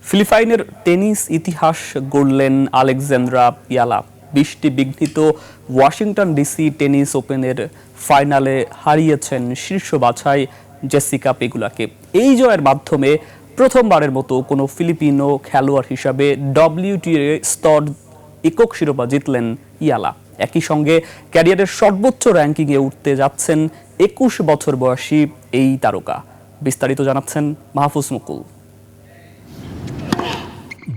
ফিলিপাইনের টেনিস ইতিহাস গড়লেন আলেকজান্দ্রা ইয়ালা। বৃষ্টি বিঘ্নিত ওয়াশিংটন ডিসি টেনিস ওপেনের ফাইনালে হারিয়েছেন শীর্ষ বাছাই জেসিকা পেগুলাকে। এই জয়ের মাধ্যমে প্রথমবারের মতো কোনো ফিলিপিনো খেলোয়াড় হিসাবে ডব্লিউটিএ স্তর একক শিরোপা জিতলেন ইয়ালা। একই সঙ্গে ক্যারিয়ারের সর্বোচ্চ র্যাঙ্কিংয়ে উঠতে যাচ্ছেন ২১ বছর বয়সী এই তারকা। বিস্তারিত জানাচ্ছেন মাহফুজ মুকুল।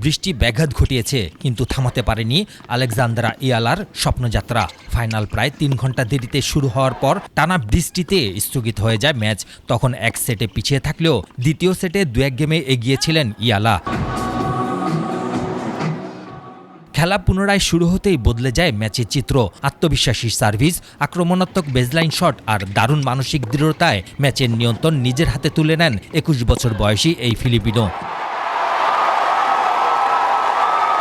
বৃষ্টি ব্যাঘাত ঘটিয়েছে, কিন্তু থামাতে পারেনি আলেকজান্দ্রা ইয়ালার স্বপ্নযাত্রা। ফাইনাল প্রায় ৩ ঘন্টা দেরিতে শুরু হওয়ার পর টানা বৃষ্টিতে স্থগিত হয়ে যায় ম্যাচ। তখন এক সেটে পিছিয়ে থাকলেও দ্বিতীয় সেটে ২-১ গেমে এগিয়েছিলেন ইয়ালা। খেলা পুনরায় শুরু হতেই বদলে যায় ম্যাচের চিত্র। আত্মবিশ্বাসী সার্ভিস, আক্রমণাত্মক বেজলাইন শট আর দারুণ মানসিক দৃঢ়তায় ম্যাচের নিয়ন্ত্রণ নিজের হাতে তুলে নেন ২১ বছর বয়সী এই ফিলিপিনো।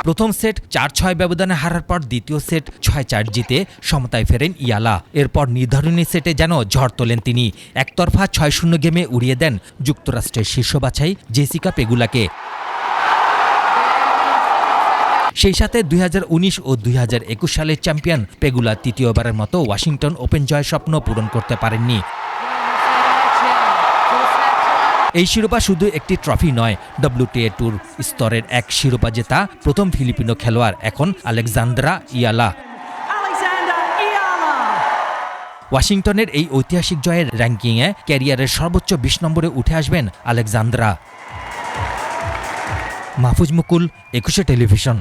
প্রথম সেট ৪-৬ ব্যবধানে হারার পর দ্বিতীয় সেট ৬-৪ জিতে সমতায় ফেরেন ইয়ালা। এরপর নির্ধারণী সেটে যেন ঝড় তোলেন তিনি। একতরফা ৬-০ গেমে উড়িয়ে দেন যুক্তরাষ্ট্রের শীর্ষ বাছাই জেসিকা পেগুলাকে। সেই সাথে ২০১৯ ও ২০২১ সালের চ্যাম্পিয়ন পেগুলা তৃতীয়বারের মতো ওয়াশিংটন ওপেন জয়ের স্বপ্ন পূরণ করতে পারেননি। এই শিরোপা শুধু একটি ট্রফি নয়, ডব্লিউটিএ ট্যুর স্তরের এক শিরোপা জেতা প্রথম ফিলিপিনো খেলোয়াড় এখন আলেকজান্দ্রা ইয়ালা। ওয়াশিংটনের এই ঐতিহাসিক জয়ের র্যাঙ্কিংয়ে ক্যারিয়ারের সর্বোচ্চ ২০ নম্বরে উঠে আসবেন আলেকজান্দ্রা। মাহফুজ মুকুল, ২১ টেলিভিশন।